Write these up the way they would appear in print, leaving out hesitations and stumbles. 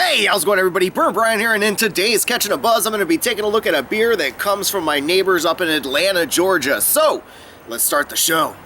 Hey, how's it going, everybody? BurntBrian here, and in today's Catching a Buzz, I'm going to be taking a look at a beer that comes from my neighbors up in Atlanta, Georgia. So, let's start the show.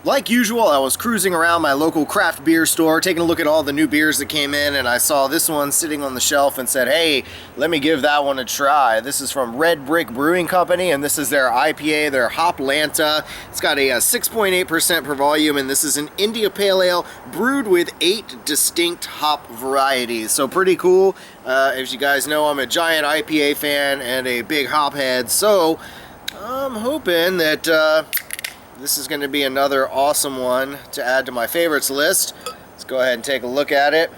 Like usual, I was cruising around my local craft beer store, taking a look at all the new beers that came in, and I saw this one sitting on the shelf and said, hey, let me give that one a try. This is from Red Brick Brewing Company, and this is their IPA, their Hoplanta. It's got a 6.8% per volume, and this is an India Pale Ale brewed with 8 distinct hop varieties. So pretty cool. As you guys know, I'm a giant IPA fan and a big hop head, so I'm hoping that this is going to be another awesome one to add to my favorites list. Let's go ahead and take a look at it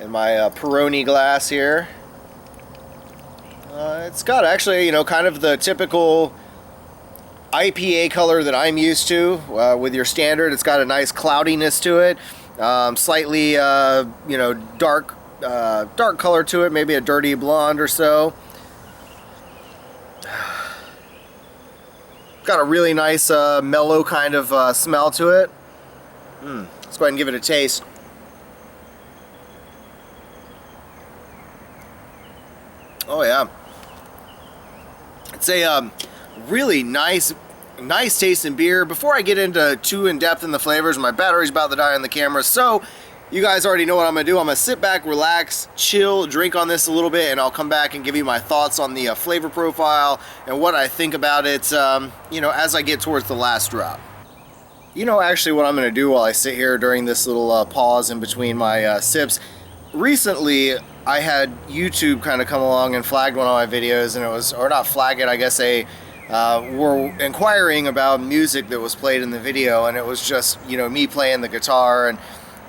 in my Peroni glass here. It's got actually, you know, kind of the typical IPA color that I'm used to with your standard. It's got a nice cloudiness to it, slightly, you know, dark color to it, maybe a dirty blonde or so. Got a really nice mellow kind of smell to it. Let's go ahead and give it a taste. Oh yeah, it's a really nice tasting beer. Before I get into too in depth in the flavors, my battery's about to die on the camera, so you guys already know what I'm gonna do. I'm gonna sit back, relax, chill, drink on this a little bit, and I'll come back and give you my thoughts on the flavor profile and what I think about it, you know, as I get towards the last drop. You know, actually what I'm gonna do while I sit here during this little pause in between my sips, recently I had YouTube kind of come along and flagged one of my videos, and it was, or not flag it, I guess they were inquiring about music that was played in the video, and it was just, you know, me playing the guitar,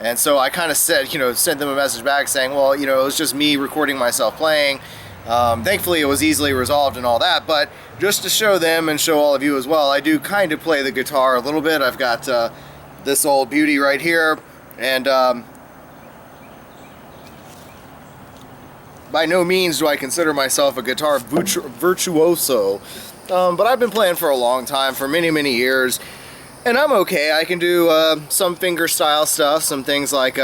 and so I kind of said, you know, sent them a message back saying, well, you know, it was just me recording myself playing. Thankfully, it was easily resolved and all that, but just to show them and show all of you as well, I do kind of play the guitar a little bit. I've got this old beauty right here, and by no means do I consider myself a guitar virtuoso, but I've been playing for a long time, for many, many years. And I'm okay. I can do some finger style stuff, some things like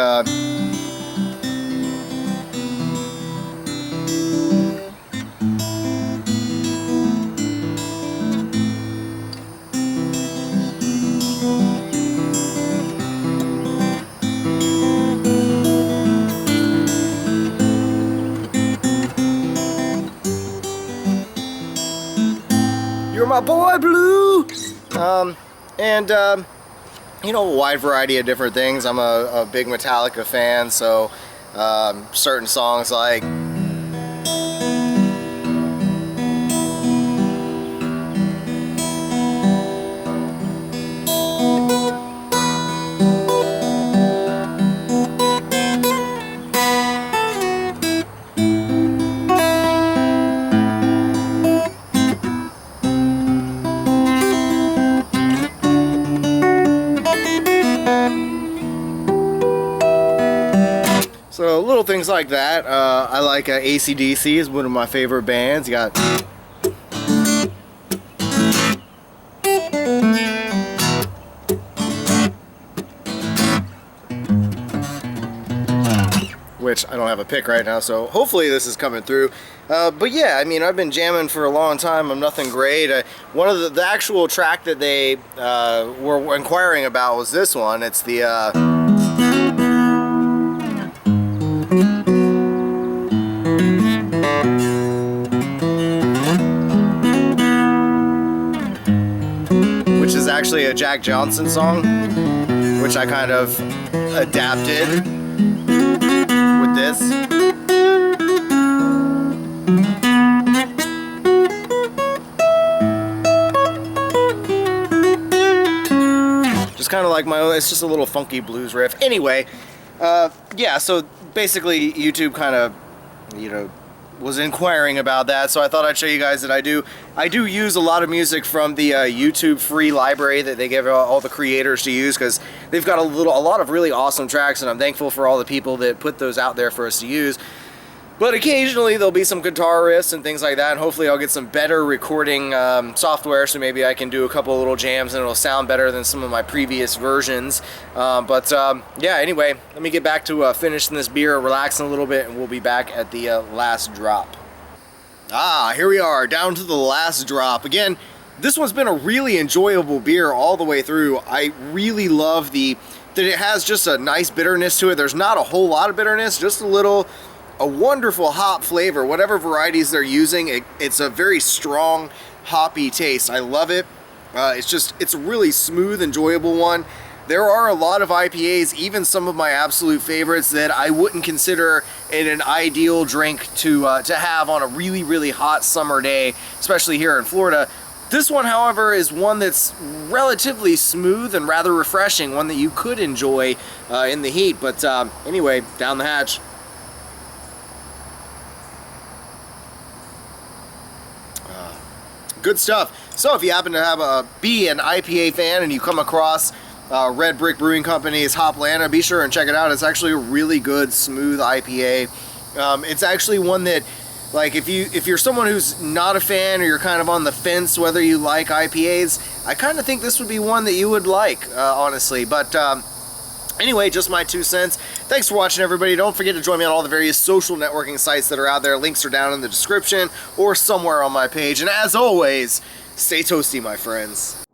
You're My Boy Blue! And you know, a wide variety of different things. I'm a big Metallica fan, so certain songs like so little things like that. I like AC/DC is one of my favorite bands. You got which I don't have a pick right now, so hopefully this is coming through. But yeah, I mean, I've been jamming for a long time. I'm nothing great. One of the actual track that they were inquiring about was this one. It's the which is actually a Jack Johnson song, which I kind of adapted with this. Just kind of like my own, it's just a little funky blues riff. Anyway, yeah, so basically YouTube kind of, you know, was inquiring about that, so I thought I'd show you guys that I do use a lot of music from the YouTube free library that they give all the creators to use, because they've got a lot of really awesome tracks, and I'm thankful for all the people that put those out there for us to use. But occasionally there'll be some guitar riffs and things like that, and hopefully I'll get some better recording software, so maybe I can do a couple of little jams and it'll sound better than some of my previous versions. Yeah, anyway, let me get back to finishing this beer, relaxing a little bit, and we'll be back at the last drop. Here we are, down to the last drop. Again, this one's been a really enjoyable beer all the way through. I really love that it has just a nice bitterness to it. There's not a whole lot of bitterness, just a wonderful hop flavor. Whatever varieties they're using, it's a very strong hoppy taste. I love it. It's a really smooth, enjoyable one. There are a lot of IPAs, even some of my absolute favorites, that I wouldn't consider it an ideal drink to have on a really, really hot summer day, especially here in Florida. This one, however, is one that's relatively smooth and rather refreshing, one that you could enjoy in the heat. But anyway, down the hatch. Good stuff. So if you happen to be an IPA fan and you come across Red Brick Brewing Company's Hoplanta, be sure and check it out. It's actually a really good, smooth IPA. It's actually one that, like, if you're someone who's not a fan or you're kind of on the fence whether you like IPAs, I kind of think this would be one that you would like, honestly. But anyway, just my 2 cents. Thanks for watching, everybody. Don't forget to join me on all the various social networking sites that are out there. Links are down in the description or somewhere on my page. And as always, stay toasty, my friends.